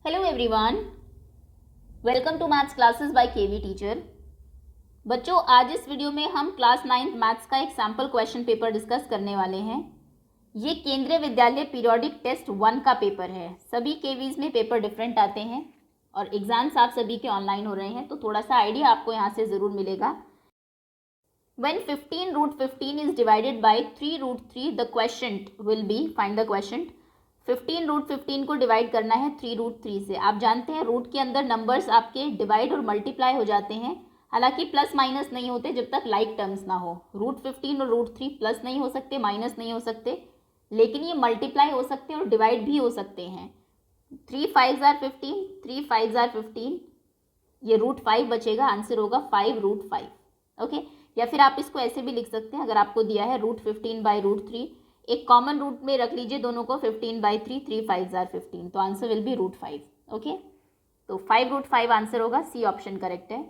Hello everyone, welcome to maths classes by KV teacher. बच्चों, आज इस वीडियो में हम क्लास 9 मैथ्स का एक सैम्पल क्वेश्चन पेपर डिस्कस करने वाले हैं। ये केंद्रीय विद्यालय पीरियोडिक टेस्ट 1 का पेपर है। सभी केवीज में पेपर डिफरेंट आते हैं और एग्जाम्स आप सभी के ऑनलाइन हो रहे हैं, तो थोड़ा सा आइडिया आपको यहाँ से ज़रूर मिलेगा। When 15√15 is divided by 3√3, the quotient will be, find the quotient। 15√15 को डिवाइड करना है 3√3 से। आप जानते हैं रूट के अंदर नंबर्स आपके डिवाइड और मल्टीप्लाई हो जाते हैं, हालांकि प्लस माइनस नहीं होते जब तक लाइक टर्म्स ना हो। √15 और √3 प्लस नहीं हो सकते, माइनस नहीं हो सकते, लेकिन ये मल्टीप्लाई हो सकते हैं और डिवाइड भी हो सकते हैं। 3 5 जार 15, 3 5 जार 15, ये √5 बचेगा, आंसर होगा 5√5। ओके, या फिर आप इसको ऐसे भी लिख सकते हैं, अगर आपको दिया है √15/√3, एक कॉमन रूट में रख लीजिए दोनों को, 15/3, 3 5 जार 15, तो आंसर विल बी √5। ओके, तो 5√5 आंसर होगा, सी ऑप्शन करेक्ट है।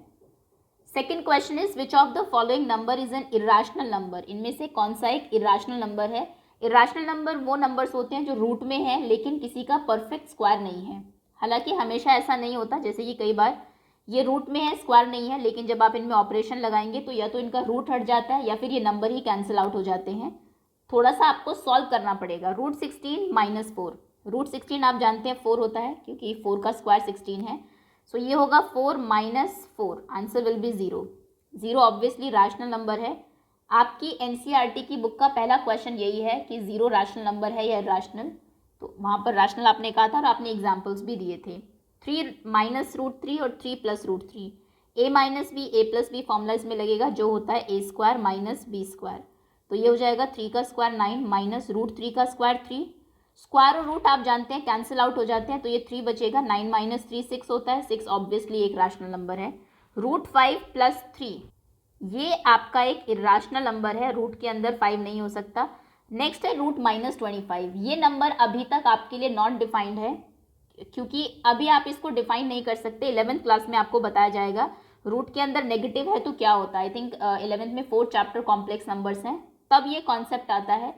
Second question is which of the following number is an irrational number. इनमें से कौन सा एक इरेशनल नंबर है। इरेशनल नंबर वो नंबर्स होते हैं जो रूट में है लेकिन किसी का परफेक्ट स्क्वायर नहीं है। हालांकि हमेशा ऐसा नहीं होता, जैसे कि कई बार ये रूट में है, स्क्वायर नहीं है, लेकिन जब आप इनमें ऑपरेशन लगाएंगे तो या तो इनका रूट हट जाता है या फिर ये नंबर ही कैंसिल आउट हो जाते हैं। थोड़ा सा आपको सॉल्व करना पड़ेगा। √16 - 4, √16 आप जानते हैं 4 होता है क्योंकि 4 का स्क्वायर 16 है। सो ये होगा 4 - 4, answer will be 0। 0 obviously rational number है। आपकी एनसीईआरटी की बुक का पहला क्वेश्चन यही है कि 0 रैशनल नंबर है या इरैशनल, तो वहाँ पर रैशनल आपने कहा था और आपने एग्जाम्पल्स भी दिए थे। 3 - √3 और 3 + √3, a - b, a + b formula इसमें लगेगा जो होता है a² - b²। तो ये हो जाएगा 3 का स्क्वायर 9 माइनस √3 का स्क्वायर 3। स्क्वायर और रूट आप जानते हैं कैंसिल आउट हो जाते हैं, तो ये 3 बचेगा। 9 - 3 6 होता है, 6 ऑब्वियसली एक रैशनल नंबर है। √5 + 3 ये आपका एक इरेशनल नंबर है, रूट के अंदर 5 नहीं हो सकता। नेक्स्ट है √-25, ये नंबर अभी तक आपके लिए नॉट डिफाइंड है क्योंकि अभी आप इसको डिफाइन नहीं कर सकते। 11th क्लास में आपको बताया जाएगा रूट के अंदर नेगेटिव है तो क्या होता है। आई थिंक 11th में 4th चैप्टर कॉम्प्लेक्स नंबर्स हैं, तब ये कॉन्सेप्ट आता है।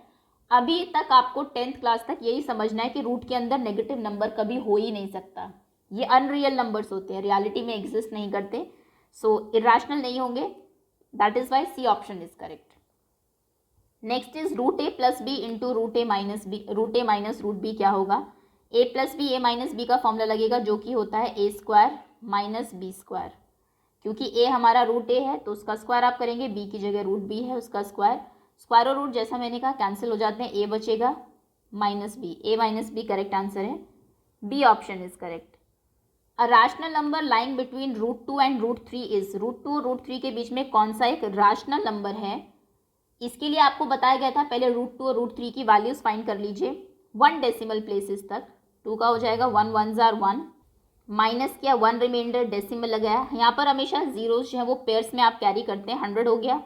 अभी तक आपको 10th क्लास तक यही समझना है कि रूट के अंदर नेगेटिव नंबर कभी हो ही नहीं सकता। ये अनरियल नंबर्स होते हैं, रियलिटी में एग्जिस्ट नहीं करते, सो इरेशनल नहीं होंगे। That is why C option is correct. Next is √a + b into √a - b, √a - √b क्या होगा। a + b, a - b का फॉर्मूला लगेगा जो कि होता है a² - b²। क्योंकि a हमारा √a है तो उसका स्क्वायर आप करेंगे, b की जगह √b है उसका स्क्वायर। स्क्वायर और रूट जैसा मैंने कहा कैंसिल हो जाते हैं, a बचेगा -b, a - b correct answer है, B option is correct. A rational number lying between √2 and √3 is, √2 और √3 के बीच में कौन सा एक रैशनल नंबर है। इसके लिए आपको बताया गया था पहले √2 और √3 की वैल्यूज फाइंड कर लीजिए 1 डेसिमल प्लेसेस तक। 2 का हो जाएगा 1 1 जार 1, माइनस किया 1 रिमाइंडर, डेसिमल लगाया। यहाँ पर हमेशा जीरोस जो है वो पेयर्स में आप कैरी करते हैं, 100 हो गया,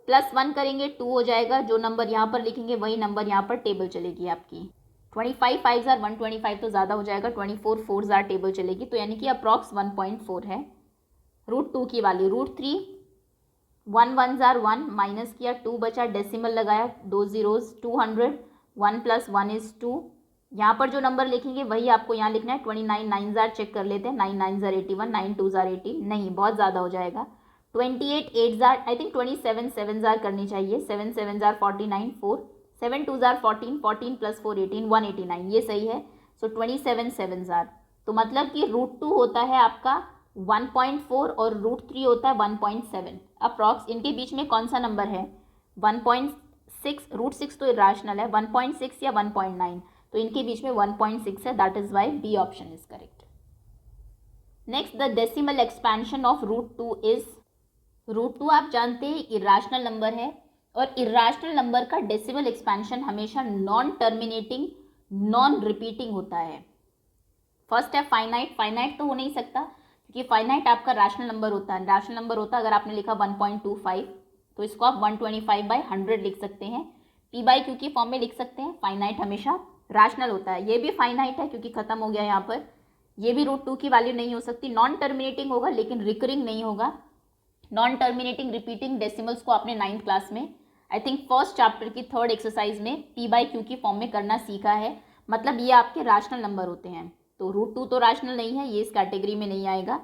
+1 करेंगे 2 हो जाएगा। जो नंबर यहाँ पर लिखेंगे वही नंबर यहाँ पर टेबल चलेगी आपकी। 25 5 जार 125 तो ज़्यादा हो जाएगा, 24 4 जार टेबल चलेगी, तो यानी कि अप्रॉक्स 1.4 है √2 की वैल्यू। √3 1 1 जार 1, माइनस किया 2 बचा, डेसिमल लगाया 2 जीरोस, 200, 1 + 1 इज 2। यहाँ पर जो नंबर लिखेंगे वही आपको यहाँ लिखना है। 29 9 जार चेक कर लेते हैं, 9 9 जार 81, 9 2 जार 18, नहीं बहुत ज़्यादा हो जाएगा। 28 8 जार, आई थिंक 27 7 जार करनी चाहिए, 7 7 जार 49, 4 7 2 जार 14, 14 + 4 18, 189, ये सही है। सो 27 7 जार, तो मतलब कि √2 होता है आपका 1.4 और √3 होता है 1.7 अप्रॉक्स। इनके बीच में कौन सा नंबर है 1.6, √6 तो इरेशनल है, 1.6 या 1.9, तो इनके बीच में 1.6 है, that is why B option is correct. Next, the decimal expansion of √2 is, √2 आप जानते हैं इरेशनल नंबर है और इरेशनल नंबर का डेसिमल एक्सपेंशन हमेशा नॉन टर्मिनेटिंग नॉन रिपीटिंग होता है। फर्स्ट है फाइनाइट, फाइनाइट तो हो नहीं सकता क्योंकि फाइनाइट आपका रैशनल नंबर होता है। रैशनल नंबर होता है, अगर आपने लिखा 1.25 तो इसको आप 125/100 लिख सकते हैं, p/q की फॉर्म में लिख सकते हैं। फाइनाइट हमेशा रैशनल होता है, ये भी फाइनाइट है क्योंकि खत्म हो गया यहाँ पर, ये भी √2 की वैल्यू नहीं हो सकती। नॉन टर्मिनेटिंग होगा लेकिन रिकरिंग नहीं होगा। नॉन टर्मिनेटिंग रिपीटिंग डेसिमल्स को आपने 9th क्लास में, आई थिंक फर्स्ट चैप्टर की 3rd एक्सरसाइज में p/q की फॉर्म में करना सीखा है, मतलब ये आपके रैशनल नंबर होते हैं। तो √2 तो रैशनल नहीं है, ये इस कैटेगरी में नहीं आएगा।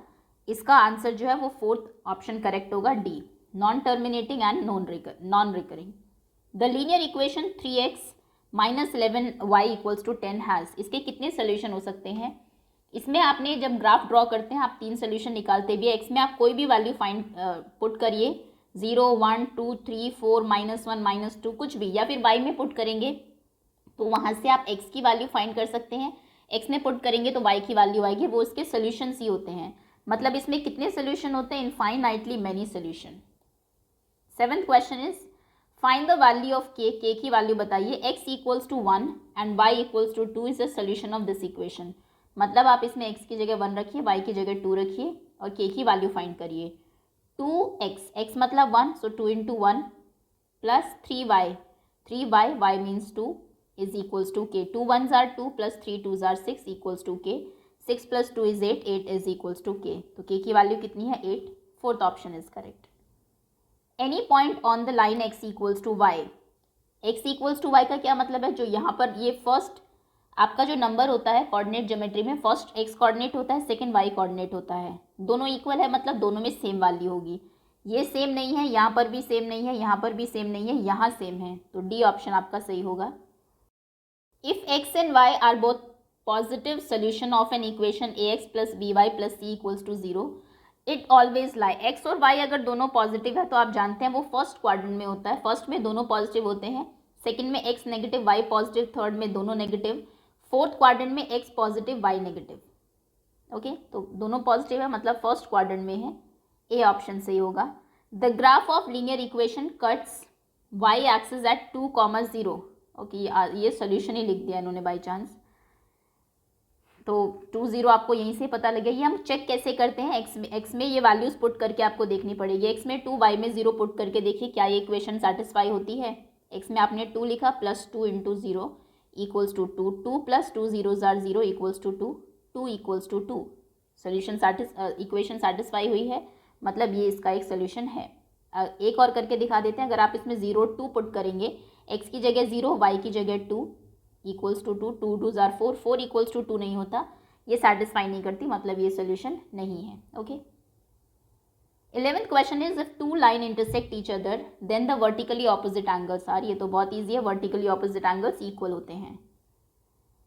इसका आंसर जो है वो फोर्थ ऑप्शन करेक्ट होगा, D, non terminating and non recurring. The linear equation 3x - 11y = 10 has, इसके कितने सोल्यूशन हो सकते हैं? इसमें आपने जब ग्राफ ड्रॉ करते हैं आप 3 सोल्यूशन निकालते भी। एक्स में आप कोई भी वैल्यू पुट करिए, 0, 1, 2, 3, 4, -1, -2 कुछ भी, या फिर y में पुट करेंगे तो वहाँ से आप x की वैल्यू फाइंड कर सकते हैं। x में पुट करेंगे तो y की वैल्यू आएगी, वो इसके सोल्यूशंस ही होते हैं। मतलब इसमें कितने सोल्यूशन होते हैं? Infinitely many solution. 7th question is find the value of k, k की वैल्यू बताइए। x = 1 and y = 2 is the solution of this equation. मतलब आप इसमें x की जगह 1 रखिए, y की जगह 2 रखिए और k की वैल्यू फाइंड करिए। 2x, x मतलब 1, so 2 × 1 plus 3y, 3y, y means 2 is equals to k। 2 1s are 2 plus 3 2s are 6 equals to k। 6 + 2 is 8, 8 is equals to k। तो k की वैल्यू कितनी है? 8। Fourth option is correct. Any point on the line x = y, x = y का क्या मतलब है? जो यहाँ पर ये फर्स्ट आपका जो नंबर होता है कोऑर्डिनेट ज्योमेट्री में, फर्स्ट x कोऑर्डिनेट होता है, सेकंड y कोऑर्डिनेट होता है। दोनों इक्वल है, मतलब दोनों में सेम वैल्यू होगी। ये सेम नहीं है, यहाँ पर भी सेम नहीं है, यहाँ पर भी सेम नहीं है, यहाँ सेम है, तो डी ऑप्शन आपका सही होगा। If x and y are both positive solution of an equation ax + by + c = 0, it always lie. x और y अगर दोनों पॉजिटिव है तो आप जानते हैं वो फर्स्ट क्वाड्रेंट में होता है। फर्स्ट में दोनों पॉजिटिव होते हैं, सेकंड में x negative y positive, third में दोनों नेगेटिव, फोर्थ क्वाड्रेंट में x positive y negative. Okay, तो दोनों पॉजिटिव है, मतलब फर्स्ट क्वाड्रेंट में है, ए ऑप्शन सही होगा। The graph of linear equation cuts y axis at 2, 0। Okay, ये सोल्यूशन ही लिख दिया इन्होंने बाई चांस, तो 2, 0 आपको यहीं से पता लगे। ये हम चेक कैसे करते हैं? x में ये वैल्यूज पुट करके आपको देखनी पड़ेगी। x में 2, y में 0 पुट करके देखिए क्या ये इक्वेशन सेटिस्फाई होती है। x में आपने 2 लिखा, plus 2 × 0 equals to 2, 2 + 2 0s are 0 equals to 2, 2 equals to 2। Solution equation satisfy हुई है, मतलब ये इसका एक सोल्यूशन है। एक और करके दिखा देते हैं। अगर आप इसमें 0, 2 पुट करेंगे, x की जगह 0, y की जगह 2 equals to 2, 2 2s are 4, 4 equals to 2 नहीं होता, ये सेटिस्फाई नहीं करती, मतलब ये सोल्यूशन नहीं है। Okay, 11th question is if 2 line intersect each other then the vertically opposite angles are. ये तो बहुत ईजी है, वर्टिकली ऑपोजिट एंगल्स इक्वल होते हैं।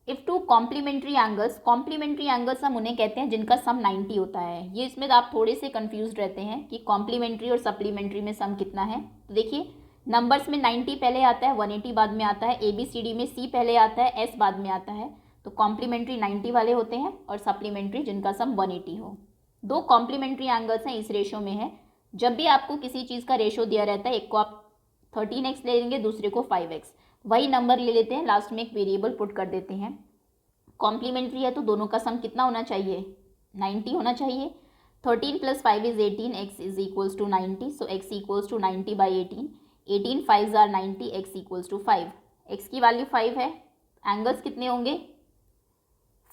इफ 2 कॉम्प्लीमेंट्री एंगल्स हम उन्हें कहते हैं जिनका सम 90 होता है। ये इसमें आप थोड़े से कंफ्यूज रहते हैं कि कॉम्प्लीमेंट्री और सप्लीमेंट्री में सम कितना है। तो देखिए, नंबर्स में 90 पहले आता है, 180 बाद में आता है, ABCD में C पहले आता है, S बाद में आता है। तो कॉम्प्लीमेंट्री 90 वाले होते हैं और सप्लीमेंट्री जिनका सम 180 हो। 2 कॉम्प्लीमेंट्री एंगल्स हैं, इस रेशो में है। जब भी आपको किसी चीज़ का रेशो दिया रहता है, एक को आप 13x ले लेंगे, दूसरे को 5x, वही नंबर ले लेते हैं, लास्ट में एक वेरिएबल पुट कर देते हैं। कॉम्प्लीमेंट्री है तो दोनों का सम कितना होना चाहिए? 90 होना चाहिए। 13 + 5 is 18, x is equals to 90, so x equals to 90/18, 18 5s are 90, x equals to 5। x की वैल्यू 5 है, एंगल्स कितने होंगे?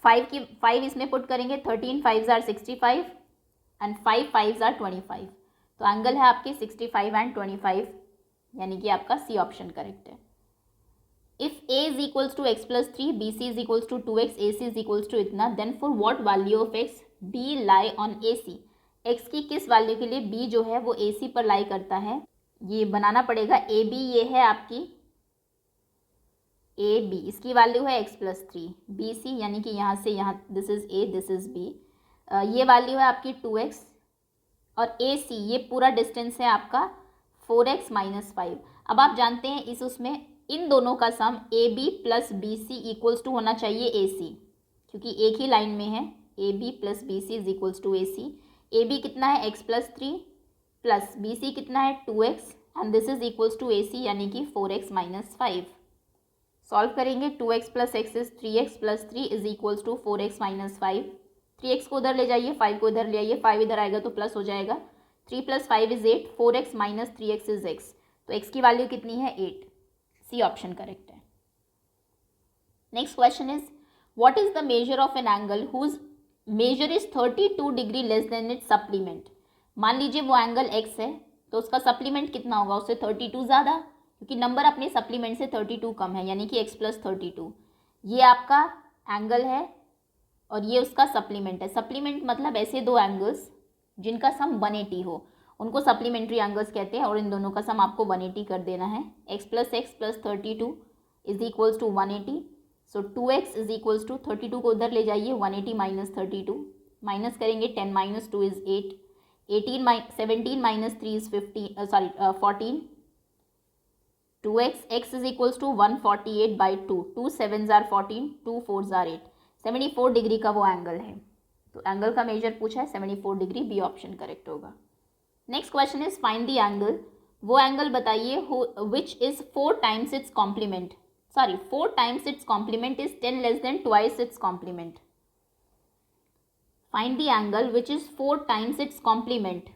5 इसमें पुट करेंगे, 13 5s are 65 and 5 5s are 25, तो एंगल है आपके 65 एंड 25, यानी कि आपका सी ऑप्शन करेक्ट है। If a is equals to x + 3, bc is equals to 2x, ac is equals to इतना, then for what value of x b lie on ac। x की किस वैल्यू के लिए b जो है वो ac पर लाई करता है, ये बनाना पड़ेगा। ए बी ये है आपकी ए बी, इसकी वैल्यू है x + 3, बी सी यानी कि यहाँ से यहाँ, this is A, this is B, ये वैल्यू है आपकी 2x, और ए सी ये पूरा डिस्टेंस है आपका 4x - 5। अब आप जानते हैं इस उसमें इन दोनों का सम ए B plus B C equals to होना चाहिए ए सी, क्योंकि एक ही लाइन में है। A B plus B C is equals to A C. A B कितना है? x + 3 प्लस बी सी कितना है? 2x, and this is equals to A सी यानी कि 4x - 5। सॉल्व करेंगे, 2x + x is 3x + 3 is equals to 4x - 5। 3x को उधर ले जाइए, 5 को इधर ले आइए, 5 इधर आएगा तो प्लस हो जाएगा। 3 + 5 is 8, 4x - 3x is x, तो x की वैल्यू कितनी है? 8। सी ऑप्शन करेक्ट है। Next question is what is the measure of an angle whose measure is 32 degree less than its supplement. मान लीजिए वो एंगल x है तो उसका सप्लीमेंट कितना होगा? उससे 32 ज़्यादा, क्योंकि नंबर अपने सप्लीमेंट से 32 कम है, यानी कि x + 32। ये आपका एंगल है और ये उसका सप्लीमेंट है। सप्लीमेंट मतलब ऐसे दो एंगल्स जिनका सम 180 हो, उनको सप्लीमेंट्री एंगल्स कहते हैं, और इन दोनों का सम आपको 180 कर देना है। x plus 32 is equals to 180, so 2x is equals to 32 को उधर ले जाइए, 180 माइनस 32 माइनस करेंगे, 10 minus 2 is 8, 17 minus 3 is 14, 2x, x is equals to 148 by 2, 2 7s are 14, 2 4s are 8, 74 degree का वो एंगल है। तो एंगल का मेजर पूछा है 74 डिग्री, बी ऑप्शन करेक्ट होगा। Next question is find the angle, वो एंगल बताइए which is 4 times its complement, 4 times its complement is 10 less than twice its complement. Find the angle which is 4 times its complement.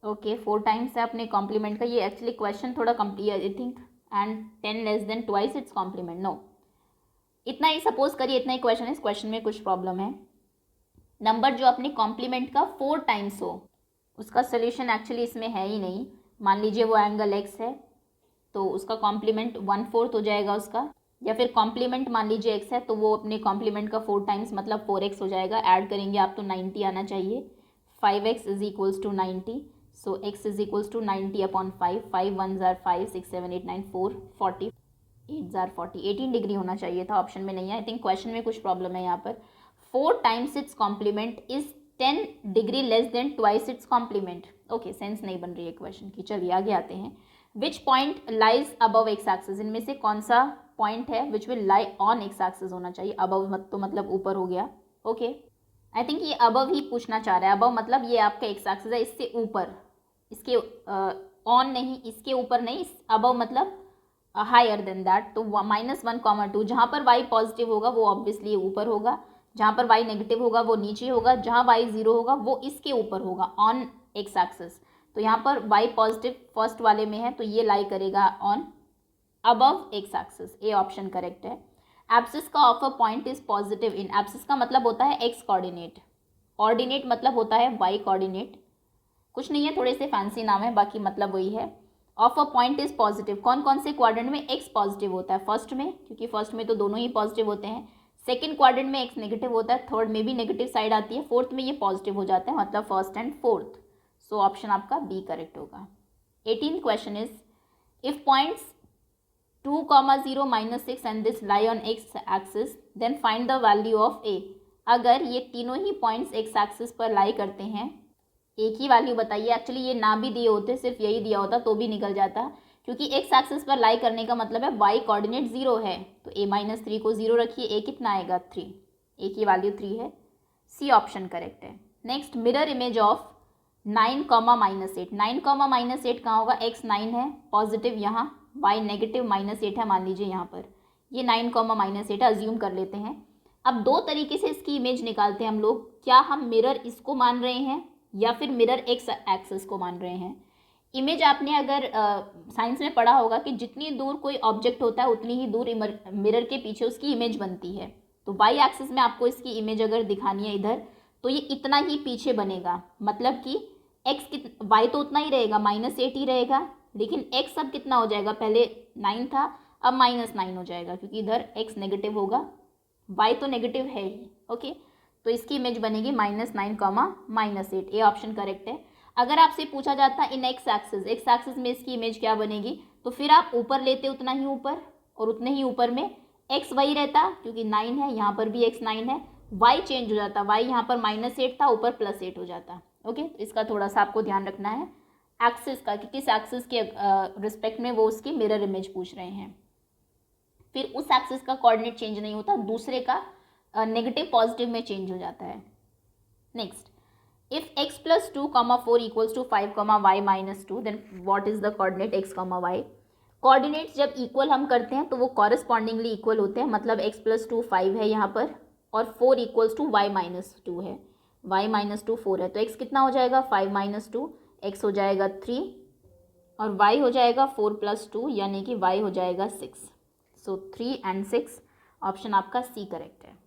Okay 4 times है अपने complement का, ये actually question थोड़ा complete I think, and 10 less than twice its complement, no, इतना ही suppose करिए, इतना ही question है, इस क्वेश्चन में कुछ प्रॉब्लम है। नंबर जो अपने कॉम्प्लीमेंट का 4 टाइम्स हो, उसका सोल्यूशन एक्चुअली इसमें है ही नहीं। मान लीजिए वो एंगल x है, तो उसका कॉम्प्लीमेंट 1/4 हो जाएगा उसका, या फिर कॉम्प्लीमेंट मान लीजिए x है तो वो अपने कॉम्प्लीमेंट का 4 टाइम्स मतलब 4x हो जाएगा। ऐड करेंगे आप तो 90 आना चाहिए। 5x is equals to 90, so x is equals to 90 upon 5, 5 1s are 5, 6 7 8 9 4 40, 8s are 40, 18 degree होना चाहिए था, ऑप्शन में नहीं है। आई थिंक क्वेश्चन में कुछ प्रॉब्लम है यहाँ पर। 4 times its complement is 10 degree less than twice its complement. Okay sense नहीं बन रही है क्वेश्चन की, चलिए आगे आते हैं। Which point lies above x axis, इनमें से कौन सा पॉइंट है which will lie on x axis होना चाहिए। अबव तो मतलब ऊपर हो गया। ओके आई थिंक ये अबव ही पूछना चाह रहा है। अबव मतलब ये आपका एक्स एक्सिस है, इससे ऊपर, इसके ऑन नहीं, इसके ऊपर नहीं, अबव मतलब हायर देन दैट। तो -1, 2, जहाँ पर y पॉजिटिव होगा वो ऑब्वियसली ऊपर होगा, जहाँ पर y नेगेटिव होगा वो नीचे होगा, जहाँ y 0 होगा वो इसके ऊपर होगा ऑन एक्स एक्सिस। तो यहाँ पर y पॉजिटिव फर्स्ट वाले में है तो ये लाई करेगा on above x axis, A option correct है। एब्सिस का of a point is positive in, abscess का मतलब होता है एक्स कोऑर्डिनेट, ऑर्डिनेट मतलब होता है y कोऑर्डिनेट, कुछ नहीं है, थोड़े से फैंसी नाम है, बाकी मतलब वही है। Of a point is positive, कौन कौन से क्वाड्रेंट में एक्स पॉजिटिव होता है। फर्स्ट में, क्योंकि फर्स्ट में तो दोनों ही पॉजिटिव होते हैं। सेकंड क्वाड्रेंट में एक्स नेगेटिव होता है, थर्ड में भी नेगेटिव साइड आती है, फोर्थ में ये पॉजिटिव हो जाता है, मतलब first and fourth. So option आपका बी करेक्ट होगा। 18th question is if points 2, 0, -6 and this lie on x axis then find the value of ए। अगर ये तीनों ही पॉइंट्स एक्स एक्सिस पर लाई करते हैं, एक ही वैल्यू बताइए। एक्चुअली ये ना भी दिए होते, सिर्फ यही दिया होता तो भी निकल जाता, क्योंकि एक्स एक्सिस पर लाई करने का मतलब है y कोऑर्डिनेट 0 है, तो a-3 को 0 रखिए, a कितना आएगा 3, a की वैल्यू 3 है, सी ऑप्शन करेक्ट है। नेक्स्ट मिरर इमेज ऑफ 9, -8, 9, -8 कहाँ होगा, x 9 है पॉजिटिव, यहाँ y नेगेटिव -8 है, मान लीजिए यहाँ पर ये 9, -8 अज्यूम कर लेते हैं। अब दो तरीके से इसकी इमेज निकालते हैं हम लोग, क्या हम मिरर इसको मान रहे हैं या फिर मिरर एक्स एक्सिस को मान रहे हैं। इमेज आपने अगर साइंस में पढ़ा होगा कि जितनी दूर कोई ऑब्जेक्ट होता है उतनी ही दूर मिरर के पीछे उसकी इमेज बनती है। तो वाई एक्सिस में आपको इसकी इमेज अगर दिखानी है इधर, तो ये इतना ही पीछे बनेगा, मतलब कि एक्स वाई तो उतना ही रहेगा, -8 ही रहेगा, लेकिन एक्स अब कितना हो जाएगा, पहले 9 था अब -9 हो जाएगा, क्योंकि इधर एक्स नेगेटिव होगा, वाई तो नेगेटिव है ही। ओके तो इसकी इमेज बनेगी -9, -8, ए ऑप्शन करेक्ट है। अगर आपसे पूछा जाता इन एक्स एक्सिस में इसकी इमेज क्या बनेगी, तो फिर आप ऊपर लेते उतना ही ऊपर, और उतने ही ऊपर में एक्स वही रहता, क्योंकि 9 है, यहाँ पर भी एक्स 9 है, वाई चेंज हो जाता, वाई यहाँ पर -8 था, ऊपर +8 हो जाता। ओके तो इसका थोड़ा सा आपको ध्यान रखना है एक्सिस का, कि किस एक्सिस के रिस्पेक्ट में वो उसकी मिरर इमेज पूछ रहे हैं। फिर उस एक्सिस का कोऑर्डिनेट चेंज नहीं होता, दूसरे का नेगेटिव पॉजिटिव में चेंज हो जाता है। Next if x + 2, 4 = 5, y - 2 then what is the coordinate x, y। Coordinates जब इक्वल हम करते हैं तो वो कॉरेस्पॉन्डिंगली इक्वल होते हैं, मतलब x + 2 5 है यहाँ पर, और 4 = y - 2 है, y - 2 4 है, तो x कितना हो जाएगा 5 - 2, x हो जाएगा 3 और y हो जाएगा 4 + 2 यानी कि y हो जाएगा 6। सो 3 and 6 ऑप्शन आपका सी करेक्ट है।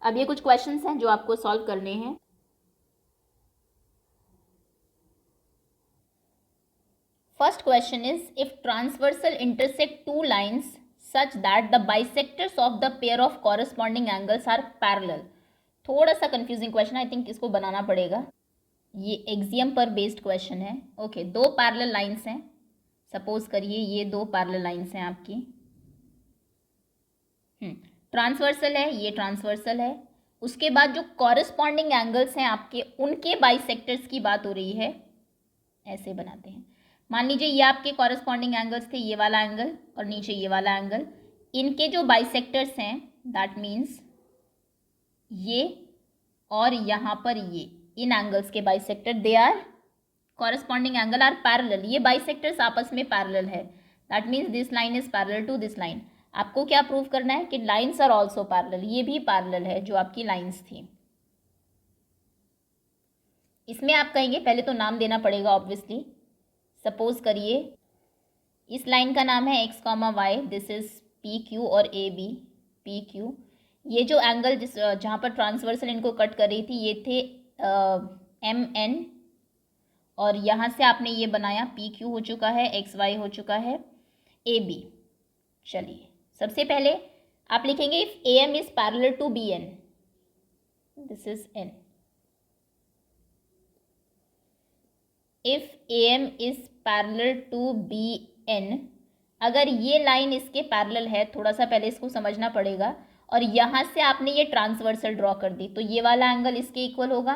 अब ये कुछ क्वेश्चंस हैं जो आपको सॉल्व करने हैं। First question is if transversal intersect 2 lines such that the bisectors of the pair of corresponding angles are parallel. थोड़ा सा कंफ्यूजिंग क्वेश्चन, आई थिंक इसको बनाना पड़ेगा, ये एक्सियम पर बेस्ड क्वेश्चन है. ओके, दो पैरेलल लाइंस हैं, सपोज करिए ये दो पैरेलल लाइंस हैं आपकी, ट्रांसवर्सल है, ये ट्रांसवर्सल है. उसके बाद जो कॉरस्पॉन्डिंग एंगल्स हैं आपके, उनके बाइसेक्टर्स की बात हो रही है. ऐसे बनाते हैं, मान लीजिए ये आपके कॉरस्पॉन्डिंग एंगल्स थे, ये वाला एंगल और नीचे ये वाला एंगल. इनके जो बाइसेक्टर्स हैं, दैट मीन्स ये और यहाँ पर ये, इन एंगल्स के bisector, they are corresponding angle are parallel. ये बाइसेक्टर्स आपस में पैरेलल है. That means this line is parallel to this line. आपको क्या प्रूव करना है कि लाइन्स आर ऑल्सो पैरेलल. ये भी पैरेलल है जो आपकी लाइन्स थी. इसमें आप कहेंगे पहले तो नाम देना पड़ेगा ऑब्वियसली. सपोज करिए इस लाइन का नाम है x, y, this is P Q और ए बी, पी क्यू. ये जो एंगल जिस जहाँ पर ट्रांसवर्सल इनको कट कर रही थी, ये थे एम एन, और यहाँ से आपने ये बनाया पी क्यू हो चुका है, एक्स वाई हो चुका है, ए बी. चलिए सबसे पहले आप लिखेंगे if A M is parallel to B N, this is N. If A M is parallel to B N, अगर ये लाइन इसके पैरेलल है, थोड़ा सा पहले इसको समझना पड़ेगा, और यहाँ से आपने ये ट्रांसवर्सल ड्रॉ कर दी, तो ये वाला एंगल इसके इक्वल होगा.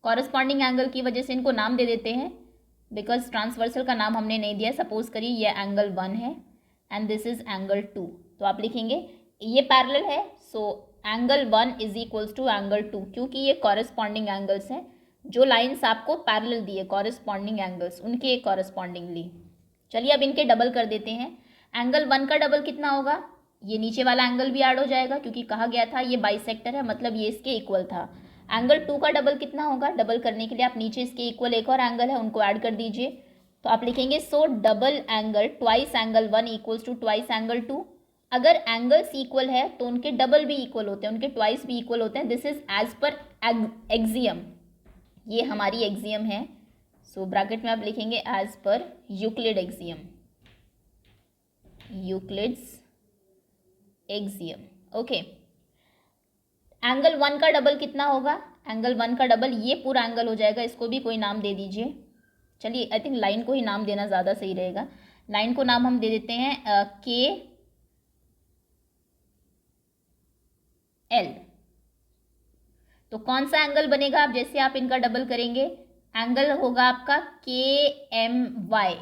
कॉरस्पॉन्डिंग एंगल की वजह से इनको नाम दे देते हैं, बिकॉज ट्रांसवर्सल का नाम हमने नहीं दिया. सपोज करिए ये एंगल 1 है एंड दिस इज एंगल 2, तो आप लिखेंगे ये पैरेलल है, so angle 1 is equals to angle 2, क्योंकि ये कॉरस्पॉन्डिंग एंगल्स हैं. जो लाइन्स आपको पैरेलल दिए कॉरस्पॉन्डिंग एंगल्स, उनके कॉरस्पॉन्डिंगली. चलिए अब इनके डबल कर देते हैं. एंगल 1 का डबल कितना होगा, ये नीचे वाला एंगल भी ऐड हो जाएगा, क्योंकि कहा गया था ये बाइसेक्टर है, मतलब ये इसके इक्वल था. एंगल 2 का डबल कितना होगा, डबल करने के लिए आप नीचे इसके इक्वल एक और एंगल है, उनको ऐड कर दीजिए. तो आप लिखेंगे so double angle twice angle 1 equals to twice angle 2. अगर एंगल्स इक्वल है तो उनके डबल भी इक्वल होते हैं, उनके ट्वाइस भी इक्वल होते हैं. This is as per axiom, ये हमारी एक्सियम है. सो ब्रैकेट में आप लिखेंगे as per Euclid axiom, Euclid's axiom. Okay, angle 1 का डबल कितना होगा, एंगल 1 का डबल ये पूरा एंगल हो जाएगा, इसको भी कोई नाम दे दीजिए. चलिए आई थिंक लाइन को ही नाम देना ज़्यादा सही रहेगा. लाइन को नाम हम दे देते हैं के एल. तो कौन सा एंगल बनेगा, आप जैसे आप इनका डबल करेंगे, एंगल होगा आपका K M Y.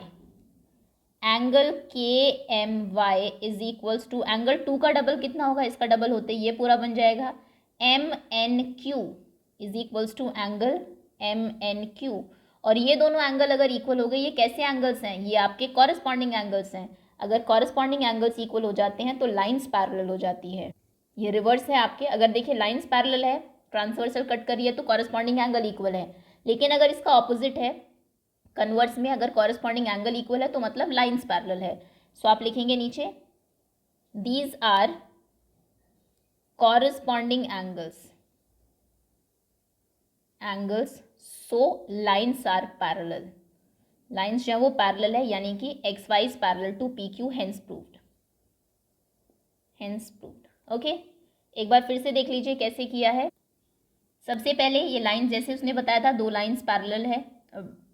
Angle K M Y is equals to angle 2 का डबल कितना होगा, इसका डबल होते ये पूरा बन जाएगा, M N Q is equals to angle M N Q. और ये दोनों एंगल अगर इक्वल हो गए, ये कैसे एंगल्स हैं, ये आपके कॉरस्पॉन्डिंग एंगल्स हैं. अगर कॉरस्पॉन्डिंग एंगल्स इक्वल हो जाते हैं तो लाइंस पैरेलल हो जाती है. ये रिवर्स है आपके, अगर देखिए लाइंस पैरेलल है, ट्रांसवर्सल कट करी है, तो कॉरस्पॉन्डिंग एंगल इक्वल है. लेकिन अगर इसका ऑपोजिट है, कन्वर्स में अगर कॉरस्पॉन्डिंग एंगल इक्वल है तो मतलब लाइंस पैरेलल है. सो आप लिखेंगे नीचे these are corresponding angles, so lines are parallel. Lines जो है वो पैरेलल है, यानी कि X Y is parallel to P Q, hence proved. Okay, एक बार फिर से देख लीजिए कैसे किया है. सबसे पहले ये लाइन जैसे उसने बताया था, दो लाइंस पैरेलल है,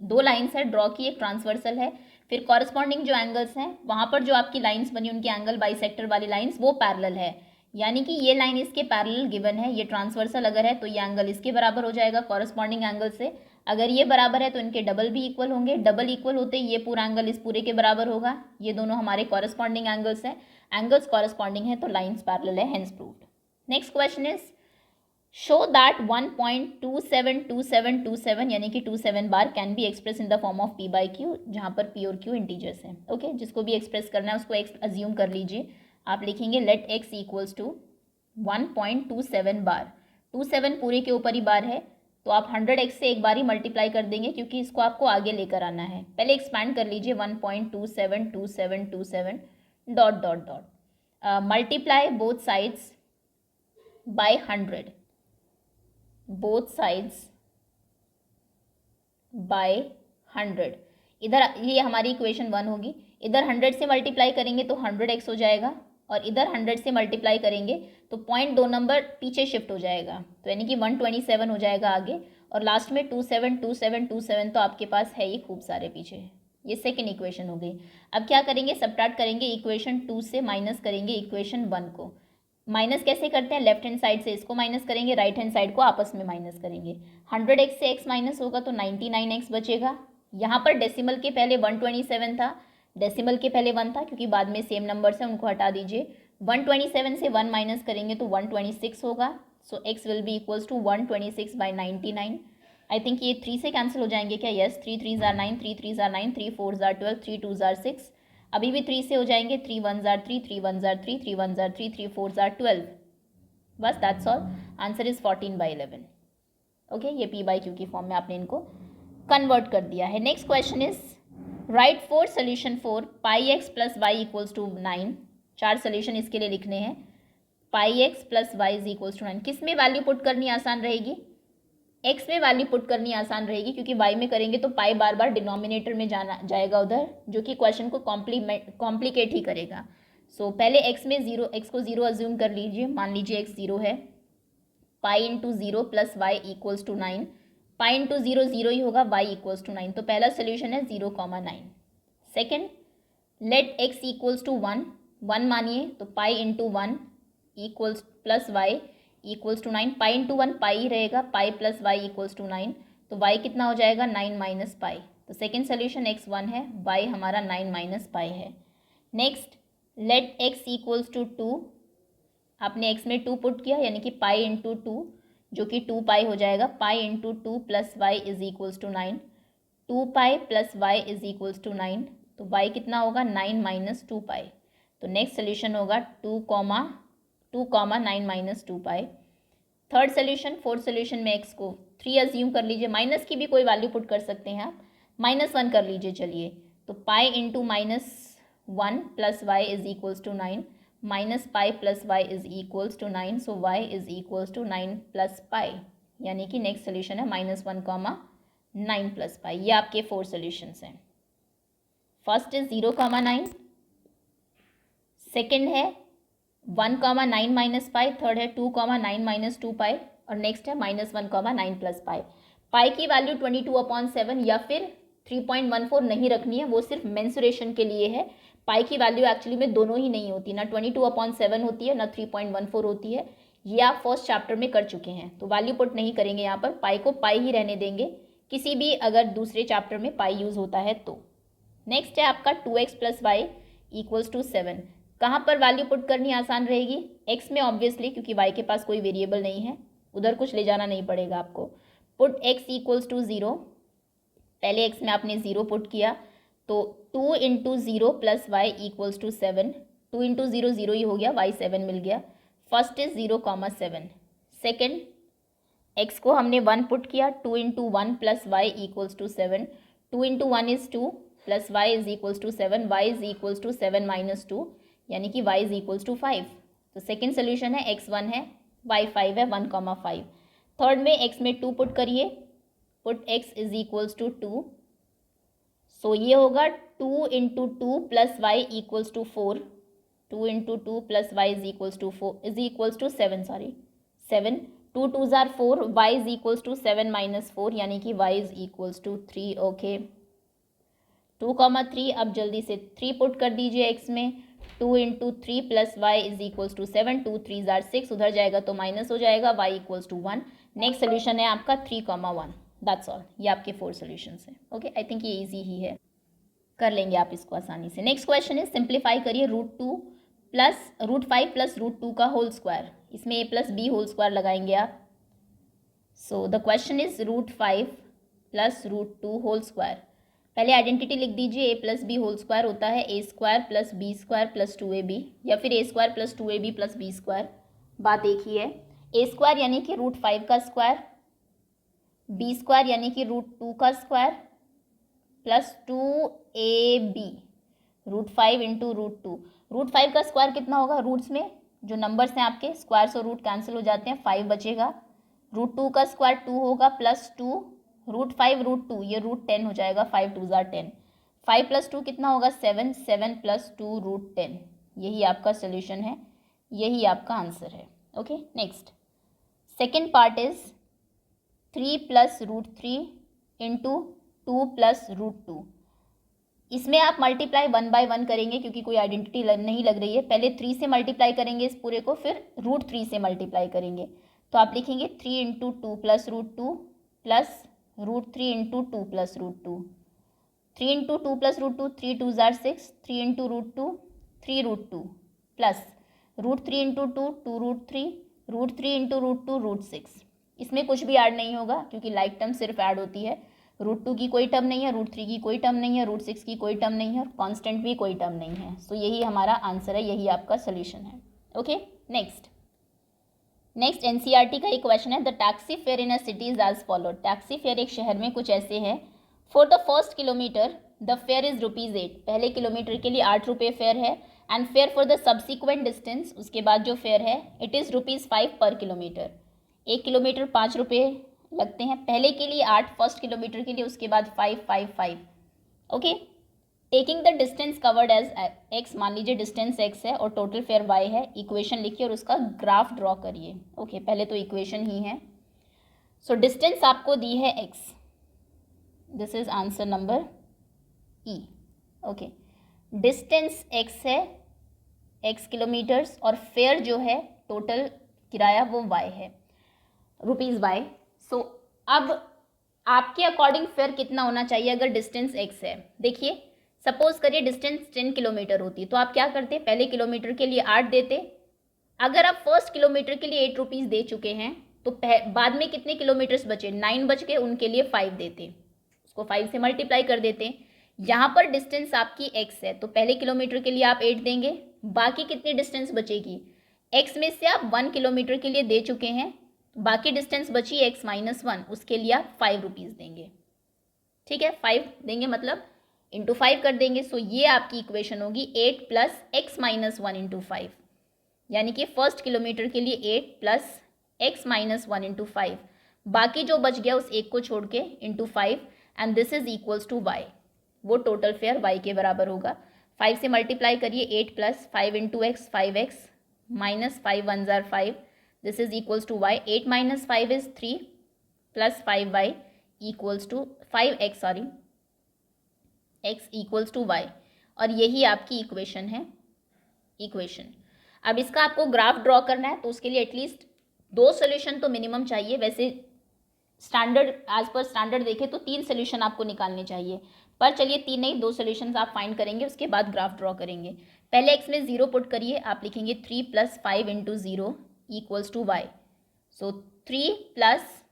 दो लाइंस है ड्रॉ की, एक ट्रांसवर्सल है. फिर कॉरस्पॉन्डिंग जो एंगल्स हैं वहाँ पर जो आपकी लाइंस बनी, उनके एंगल बाइसेक्टर वाली लाइंस वो पैरेलल है. यानी कि ये लाइन इसके पैरेलल गिवन है. ये ट्रांसवर्सल अगर है तो ये एंगल इसके बराबर हो जाएगा कॉरस्पॉन्डिंग एंगल से. अगर ये बराबर है तो इनके डबल भी इक्वल होंगे. डबल इक्वल होते ये पूरा एंगल इस पूरे के बराबर होगा. ये दोनों हमारे कॉरस्पॉन्डिंग एंगल्स हैं. एंगल्स कॉरस्पॉन्डिंग है तो लाइंस पैरेलल है, hence proved. Next question is show that 1.272727 यानी कि 27 बार can be express in the form of p by Q, जहाँ पर p और q इंटीजर्स हैं. ओके, जिसको भी एक्सप्रेस करना है उसको अज्यूम कर लीजिए. आप लिखेंगे लेट x इक्वल्स टू 1.27 बार. 27 पूरे के ऊपर ही बार है, तो आप 100x से एक बार ही मल्टीप्लाई कर देंगे, क्योंकि इसको आपको आगे लेकर आना है. पहले एक्सपैंड कर लीजिए 1.272727 dot dot dot, multiply both sides by 100, both sides by 100. इधर ये हमारी इक्वेशन 1 होगी. इधर 100 से मल्टीप्लाई करेंगे तो 100x हो जाएगा, और इधर 100 से मल्टीप्लाई करेंगे तो 0.2 नंबर पीछे शिफ्ट हो जाएगा, तो यानी कि 127 हो जाएगा आगे, और लास्ट में 27 27 27 तो आपके पास है ही खूब सारे पीछे। ये सेकेंड इक्वेशन हो गई। अब क्या करेंगे, सबट्रैक्ट करेंगे, इक्वेशन 2 से माइनस करेंगे इक्वेशन 1 को। माइनस कैसे करते हैं, लेफ्ट हैंड साइड से इसको माइनस करेंगे, राइट हैंड साइड को आपस में माइनस करेंगे। 100x से x माइनस होगा तो 99x बचेगा। यहाँ पर डेसिमल के पहले 127 था, डेसिमल के पहले 1 था, क्योंकि बाद में सेम नंबर्स हैं, उनको हटा दीजिए। 127 से 1 माइनस करेंगे तो 126 होगा। So x will be equals to 126/99। I think ये 3 से कैंसिल हो जाएंगे क्या, yes, 3 3s are 9, 3 3s are 9, 3 4s are 12, 3 2s are 6, अभी भी 3 से हो जाएंगे, 3 1s are 3, 3 1s are 3, 3 1s are 3, 3 4s are 12, बस that's all. Answer is 14/11। Okay, ये p बाई क्यू की फॉर्म में आपने इनको कन्वर्ट कर दिया है। Next question is right 4 solution for pi x plus y equals to 9। 4 solution इसके लिए लिखने हैं। पाई x plus y is equals to 9। किस में वैल्यू पुट करनी आसान रहेगी, x में वैल्यू पुट करनी आसान रहेगी, क्योंकि y में करेंगे तो पाई बार बार डिनोमिनेटर में जाएगा उधर, जो कि क्वेश्चन को कॉम्प्लिकेट ही करेगा। सो पहले x में x को 0 अज्यूम कर लीजिए, मान लीजिए x 0 है। Pi into 0 plus y equals to 9, pi into 0 0 ही होगा, y इक्वल्स टू 9, तो पहला सोल्यूशन है 0,9। Second, let x equals to 1 मानिए, तो pi into 1 equals plus y equals to 9, pi into 1 pi ही रहेगा, pi plus y equals to 9, तो y कितना हो जाएगा 9 माइनस पाई। तो सेकेंड सोल्यूशन x 1 है, y हमारा 9 माइनस पाई है। Next, let x equals to 2, आपने x में 2 पुट किया, यानी कि पाई इंटू 2 जो कि 2 पाई हो जाएगा, pi into 2 plus y is equals to 9, 2 pi plus y is equals to 9, तो y कितना होगा 9 माइनस 2 पाई। तो नेक्स्ट सोल्यूशन होगा 2,9 माइनस 2 पाई। थर्ड सोल्यूशन, फोर्थ सोल्यूशन में x को 3 अज्यूम कर लीजिए, माइनस की भी कोई वैल्यू पुट कर सकते हैं आप, -1 कर लीजिए चलिए, तो pi into -1 plus y is equals to 9, minus pi plus y is equals to 9, so y is equals to 9 plus pi, यानी कि नेक्स्ट सोल्यूशन है -1,9 प्लस पाई। ये आपके 4 सोल्यूशंस हैं। फर्स्ट इज 0,9, सेकेंड है 1,9 माइनस पाई, थर्ड है 2,9 minus 2 पाई, और next है -1,9 प्लस पाई। पाई की वैल्यू 22/7 या फिर 3.14 नहीं रखनी है, वो सिर्फ मेंसुरेशन के लिए है। पाई की वैल्यू एक्चुअली में दोनों ही नहीं होती, ना 22/7 होती है, ना 3.14 होती है। ये आप फर्स्ट चैप्टर में कर चुके हैं, तो वैल्यू पुट नहीं करेंगे यहाँ पर, पाई को पाई ही रहने देंगे, किसी भी अगर दूसरे चैप्टर में पाई यूज़ होता है तो। नेक्स्ट है आपका 2x plus y equals to 7। कहाँ पर वैल्यू पुट करनी आसान रहेगी, x में ऑब्वियसली, क्योंकि y के पास कोई वेरिएबल नहीं है, उधर कुछ ले जाना नहीं पड़ेगा आपको। पुट x इक्वल्स टू 0, पहले x में आपने 0 पुट किया, तो 2 into 0 plus y equals to 7, 2 into 0 0 ही हो गया, y 7 मिल गया। First is 0,7। सेकेंड, x को हमने 1 पुट किया, 2 into 1 plus y equals to 7, 2 into 1 is 2 plus y is equals to 7, y is equals to 7 minus 2, यानी कि y इज इक्वल्स टू 5। तो सेकेंड सोल्यूशन है x 1 है, y 5 है, 1,5। थर्ड में x में 2 पुट करिए, put x is equals to 2, so ये होगा 2 into 2 plus y equals to 4, 2 into 2 plus y is equals to 4 is equals to 7, sorry 7, 2 2s are 4, y is equals to 7 minus 4, यानी कि y is equals to 3। Okay, 2,3, अब जल्दी से 3 put कर दीजिए x में, 2 into 3 plus y is equals to 7, 2 3s are 6, उधर जाएगा तो माइनस हो जाएगा, y equals to 1। Next solution है आपका 3,1, दैट्स ऑल। ये आपके 4 सोल्यूशंस हैं। ओके, आई थिंक ये इजी ही है, कर लेंगे आप इसको आसानी से। नेक्स्ट क्वेश्चन इज सिंप्लीफाई करिए √5 प्लस √2 का होल स्क्वायर, इसमें a plus B whole square लगाएंगे आप। So the question is √5 plus √2 whole square. पहले आइडेंटिटी लिख दीजिए, a plus B whole square होता है a square plus B square plus 2ab, या फिर a square plus 2ab plus B square, बात एक ही है। a स्क्वायर यानी कि √5 का स्क्वायर, b स्क्वायर यानी कि √2 का स्क्वायर प्लस 2ab, √5 इंटू √2। √5 का स्क्वायर कितना होगा, रूट्स में जो नंबर्स हैं आपके, स्क्वायर और रूट कैंसिल हो जाते हैं, 5 बचेगा। √2 का स्क्वायर 2 होगा प्लस 2, √5 √2, ये √10 हो जाएगा, 5 2s are 10। 5 + 2 कितना होगा 7, 7 + 2 √10, यही आपका सोल्यूशन है, यही आपका आंसर है। Okay next second part is 3 + √3 into 2 + √2। इसमें आप मल्टीप्लाई 1 बाय 1 करेंगे क्योंकि कोई आइडेंटिटी नहीं लग रही है। पहले 3 से मल्टीप्लाई करेंगे इस पूरे को, फिर √3 से मल्टीप्लाई करेंगे। तो आप लिखेंगे 3 into 2 + √2 plus √3 into 2 + √2। 3 into 2 + √2, 3 2 jar 6, 3 into √2 3 √2 plus √3 into 2 2 √3, √3 into √2 √6। इसमें कुछ भी ऐड नहीं होगा क्योंकि लाइक टर्म सिर्फ ऐड होती है। √2 की कोई टर्म नहीं है, √3 की कोई टर्म नहीं है, √6 की कोई टर्म नहीं है और कांस्टेंट भी कोई टर्म नहीं है। सो यही हमारा आंसर है, यही आपका सोल्यूशन है। ओके नेक्स्ट एनसीईआरटी का एक क्वेश्चन है, the taxi fare in a city is as follow. Taxi fare एक शहर में कुछ ऐसे है। For the first kilometre the fare is ₹8, पहले किलोमीटर के लिए 8 रुपये फेयर है। And fare for the subsequent distance, उसके बाद जो फेयर है इट इज़ ₹5 पर किलोमीटर। 1 किलोमीटर 5 रुपये लगते हैं, पहले के लिए 8 फर्स्ट किलोमीटर के लिए, उसके बाद 5 5 5। Okay taking the distance covered as x, मान लीजिए डिस्टेंस x है और टोटल फेयर y है। इक्वेशन लिखिए और उसका ग्राफ ड्रॉ करिए। ओके पहले तो इक्वेशन ही है। सो डिस्टेंस आपको दी है x, this is answer number E. Okay distance x है, x किलोमीटर्स, और फेयर जो है टोटल किराया वो y है, ₹y। सो अब आपके अकॉर्डिंग फेयर कितना होना चाहिए अगर डिस्टेंस x है। देखिए सपोज करिए डिस्टेंस 10 किलोमीटर होती तो आप क्या करते, पहले किलोमीटर के लिए 8 देते। अगर आप फर्स्ट किलोमीटर के लिए ₹8 दे चुके हैं तो बाद में कितने किलोमीटर्स बचे, 9 बच के, उनके लिए 5 देते, उसको 5 से मल्टीप्लाई कर देते। यहाँ पर डिस्टेंस आपकी x है तो पहले किलोमीटर के लिए आप 8 देंगे, बाकी कितनी डिस्टेंस बचेगी, x में से आप 1 किलोमीटर के लिए दे चुके हैं, बाकी डिस्टेंस बची x - 1, उसके लिए आप ₹5 देंगे। ठीक है 5 देंगे मतलब इंटू 5 कर देंगे। सो ये आपकी इक्वेशन होगी 8 + x - 1 इंटू 5, यानी कि फर्स्ट किलोमीटर के लिए 8 + x - 1 इंटू 5, बाकी जो बच गया उस एक को छोड़ के into 5, and this is equals to y। वो टोटल फेयर y के बराबर होगा। 5 से मल्टीप्लाई करिए, 8 + 5 इंटू x 5x माइनस 5 1 जार 5, this is equals to y। 8 - 5 is 3 plus 5y equals to 5x, sorry x equals to y, और यही आपकी इक्वेशन है, इक्वेशन। अब इसका आपको ग्राफ ड्रॉ करना है तो उसके लिए एटलीस्ट 2 सोल्यूशन तो मिनिमम चाहिए। वैसे स्टैंडर्ड एज पर स्टैंडर्ड देखें तो 3 सोल्यूशन आपको निकालने चाहिए, पर चलिए 3 नहीं 2 सोल्यूशन आप फाइंड करेंगे, उसके बाद ग्राफ ड्रॉ करेंगे। पहले x में 0 पुट करिए, आप लिखेंगे 3 + 5 into 0 equals to y। So 3 +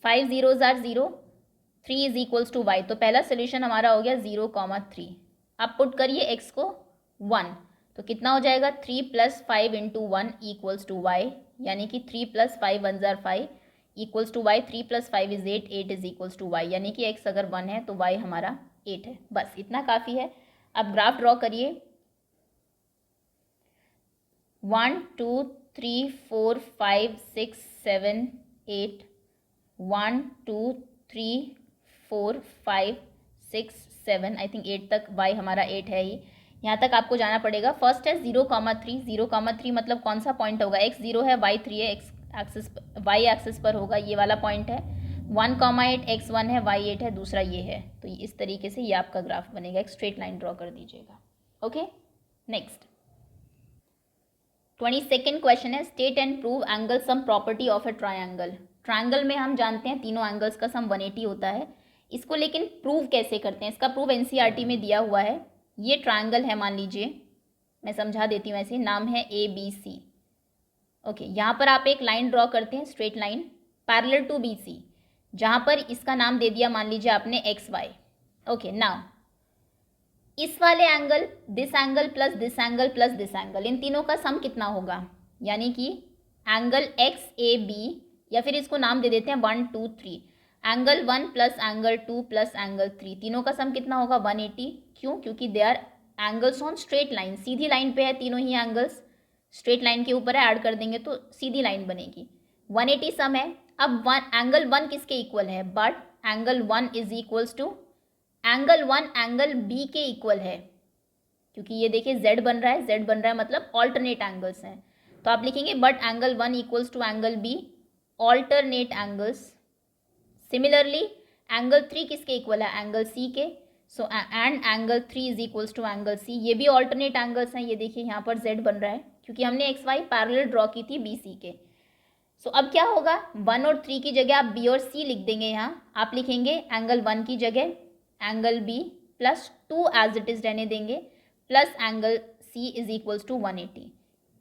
5 0 जार 0, 3 इज इक्वल्स टू y। तो पहला सोल्यूशन हमारा हो गया 0,3। अब पुट करिए x को 1, तो कितना हो जाएगा 3 + 5 इंटू 1 इक्वल्स टू y, यानी कि 3 + 5 1 जार 5 equals to y। 3 + 5 is 8, 8 is equals to y, यानी कि x अगर 1 है तो y हमारा 8 है। बस इतना काफ़ी है। अब ग्राफ ड्रॉ करिए। 1 2 3 4 5 6 7 8, 1 2 3 4 5 6 7, आई थिंक 8 तक, y हमारा 8 है ही, यहाँ तक आपको जाना पड़ेगा। फर्स्ट है 0,3, 0,3 मतलब कौन सा पॉइंट होगा, x 0 है y 3 है, x एक्सिस y एक्सिस पर होगा, ये वाला पॉइंट है। 1,8 x 1 है, y 8 है, दूसरा ये है। तो इस तरीके से ये आपका ग्राफ बनेगा, एक स्ट्रेट लाइन ड्रॉ कर दीजिएगा। ओके नेक्स्ट 22nd क्वेश्चन है, state and prove angle sum property of A triangle. Triangle में हम जानते हैं तीनों एंगल्स का सम 180 होता है, इसको लेकिन प्रूव कैसे करते हैं, इसका प्रूव एनसीईआरटी में दिया हुआ है। ये ट्रायंगल है, मान लीजिए, मैं समझा देती हूँ, ऐसे नाम है ABC। ओके यहाँ पर आप एक लाइन ड्रॉ करते हैं, straight line parallel to BC, जहाँ पर इसका नाम दे दिया मान लीजिए आपने XY। ओके नाउ इस वाले angle, this angle plus this angle plus this angle, इन तीनों का सम कितना होगा, यानी कि एंगल XAB, या फिर इसको नाम दे देते हैं 1 2 3, angle 1 plus angle 2 plus angle 3, तीनों का सम कितना होगा 180। क्यों, क्योंकि they are angles on straight line, सीधी लाइन पे है तीनों ही एंगल्स, स्ट्रेट लाइन के ऊपर है, ऐड कर देंगे तो सीधी लाइन बनेगी। 180 सम है। अब एंगल 1 किसके इक्वल है, but angle 1 is equals to angle 1 angle B के इक्वल है, क्योंकि ये देखिए z बन रहा है मतलब ऑल्टरनेट एंगल्स हैं, तो आप लिखेंगे but angle 1 equals to angle B alternate angles. Similarly angle 3 किसके इक्वल है, एंगल सी के, so and angle 3 is equals to angle C, ये भी ऑल्टरनेट एंगल्स हैं। ये देखिए यहाँ पर z बन रहा है क्योंकि हमने एक्स वाई पैरेलल ड्रॉ की थी बी सी के। सो अब क्या होगा, 1 और 3 की जगह आप b और c लिख देंगे। यहाँ आप लिखेंगे एंगल 1 की जगह angle b plus 2 as it is रहने देंगे, plus angle c is equals to 180।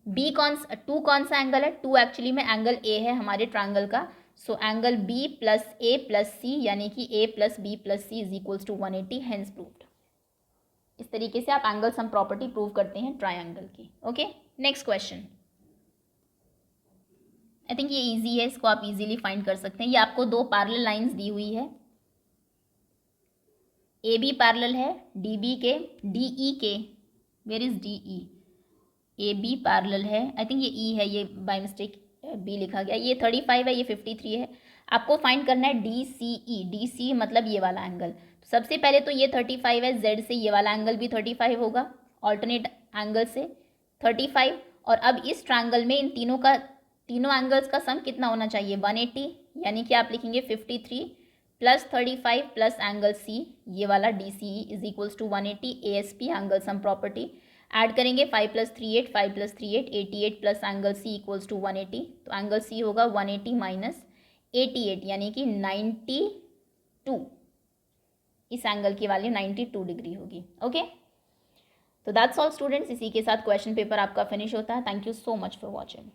b कौन सा एंगल है, 2 एक्चुअली में एंगल a है हमारे ट्रायंगल का, so angle b plus a plus c यानी कि a plus b plus c is equals to 180, hence proved. इस तरीके से आप एंगल सम प्रॉपर्टी प्रूव करते हैं ट्रायंगल की। Okay, next question. आई थिंक ये इजी है, इसको आप इजीली फाइंड कर सकते हैं। ये आपको दो पैरेलल लाइंस दी हुई है, ए बी पैरेलल है डी बी के, डी ई के, where is D E, A B parallel है, आई थिंक ये ई है, ये बाय मिस्टेक बी लिखा गया, ये 35 है, ये 53 है। आपको फाइंड करना है डी सी ई, डी सी मतलब ये वाला एंगल। तो सबसे पहले तो ये 35 है, जेड से ये वाला एंगल भी 35 होगा, ऑल्टरनेट एंगल से 35। और अब इस ट्रायंगल में इन तीनों एंगल्स का सम कितना होना चाहिए, 180, यानी कि आप लिखेंगे 53 प्लस 35 प्लस एंगल सी, ये वाला D C E is equals to 180, A S P angle sum property. Add करेंगे 5 plus 3 8, 5 plus 3 8, 88 plus angle C equals to 180, तो एंगल सी होगा 180 माइनस 88 यानी कि 92, इस एंगल की वैल्यू 92 डिग्री होगी। ओके, तो दैट्स ऑल स्टूडेंट्स, इसी के साथ क्वेश्चन पेपर आपका फिनिश होता है। Thank you so much for watching.